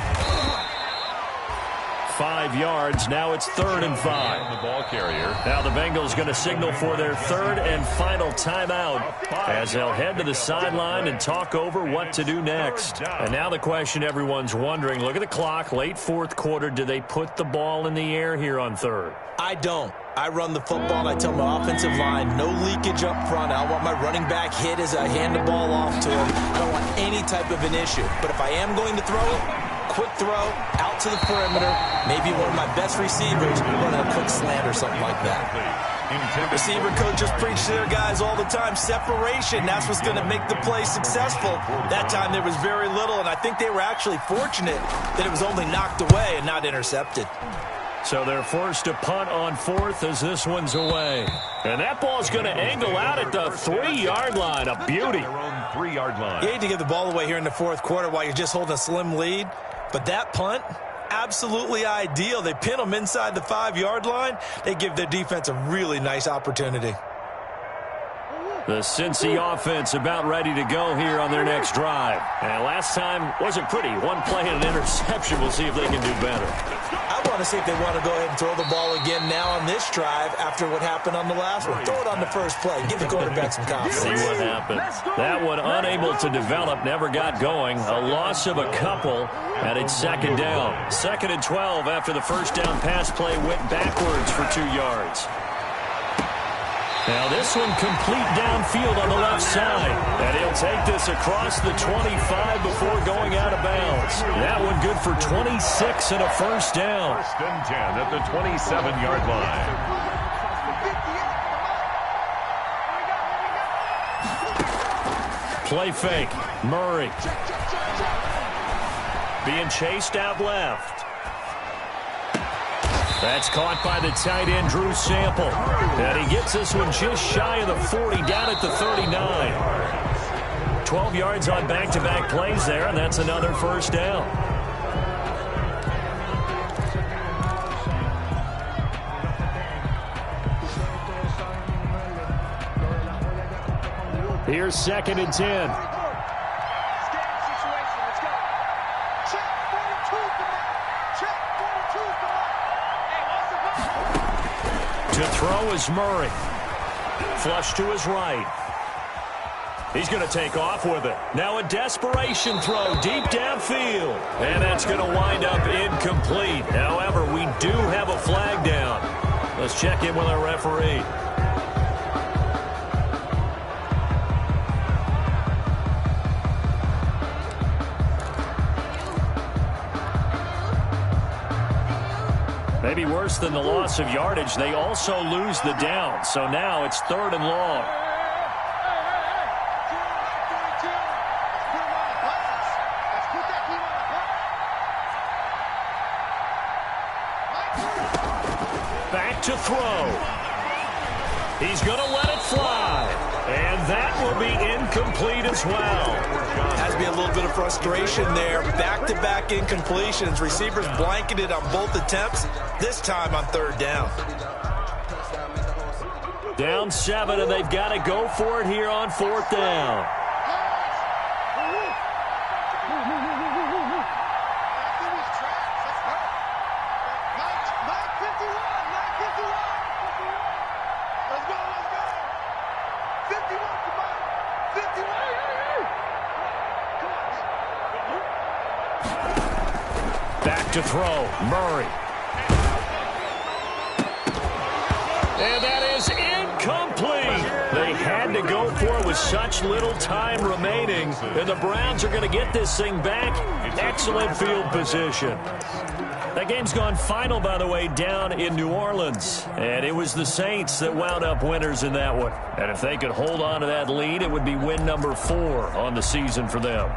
5 yards. Now it's 3rd and 5. The ball carrier. Now the Bengals going to signal for their third and final timeout as they'll head to the sideline and talk over what to do next. And now the question everyone's wondering, look at the clock, late fourth quarter, do they put the ball in the air here on third? I don't. I run the football, and I tell my offensive line, no leakage up front. I don't want my running back hit as I hand the ball off to him. I don't want any type of an issue. But if I am going to throw it, quick throw, out to the perimeter, maybe one of my best receivers running a quick slant or something like that. Receiver coaches preach to their guys all the time, separation, that's what's going to make the play successful. That time there was very little, and I think they were actually fortunate that it was only knocked away and not intercepted. So they're forced to punt on 4th as this one's away. And that ball's going to angle out at the 3-yard line. A beauty. 3-yard line. You hate to give the ball away here in the fourth quarter while you're just holding a slim lead. But that punt, absolutely ideal. They pin them inside the 5-yard line. They give their defense a really nice opportunity. The Cincy offense about ready to go here on their next drive. And last time wasn't pretty. One play and an interception. We'll see if they can do better. I want to see if they want to go ahead and throw the ball again now on this drive after what happened on the last one. Throw it on the first play. Give the quarterback some confidence. See what happens. That one unable to develop, never got going. A loss of a couple, and it's 2nd down. 2nd and 12 after the first down pass play went backwards for 2 yards. Now this one complete downfield on the left side. And he'll take this across the 25 before going out of bounds. That one good for 26 and a first down. 1st and 10 at the 27-yard line. Play fake. Murray. Being chased out left. That's caught by the tight end, Drew Sample. And he gets this one just shy of the 40, down at the 39. 12 yards on back-to-back plays there, and that's another first down. Here's 2nd and 10. Scan situation. Let's go. Check 42 for Mike. Check 42 for Mike. Hey, what's the ball? To throw is Murray. Flush to his right. He's going to take off with it. Now a desperation throw deep downfield. And that's going to wind up incomplete. However, we do have a flag down. Let's check in with our referee. Maybe worse than the loss of yardage, they also lose the down. So now it's 3rd and long. Back to throw. He's going to let it fly. And that will be incomplete as well. Has to be a little bit of frustration there. Back-to-back incompletions. Receivers blanketed on both attempts, this time on 3rd down. Down 7, and they've got to go for it here on 4th down. Back to throw, Murray. And that is incomplete. They had to go for it with such little time remaining. And the Browns are going to get this thing back. Excellent field position. That game's gone final, by the way, down in New Orleans. And it was the Saints that wound up winners in that one. And if they could hold on to that lead, it would be win number 4 on the season for them.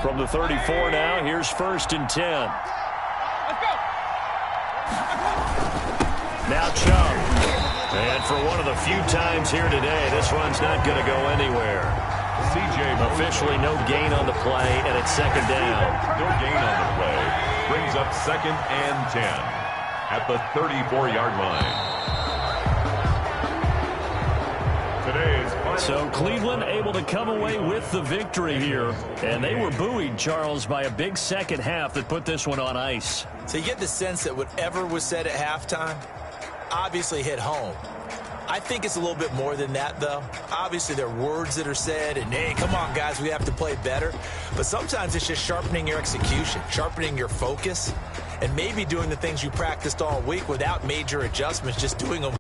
From the 34 now, here's 1st and 10. Now Chubb. And for one of the few times here today, this run's not going to go anywhere. Officially no gain on the play, and it's 2nd down. No gain on the play. Brings up 2nd and 10 at the 34-yard line. So Cleveland able to come away with the victory here. And they were buoyed, Charles, by a big second half that put this one on ice. So you get the sense that whatever was said at halftime obviously hit home. I think it's a little bit more than that, though. Obviously, there are words that are said, and, hey, come on, guys, we have to play better. But sometimes it's just sharpening your execution, sharpening your focus, and maybe doing the things you practiced all week without major adjustments, just doing them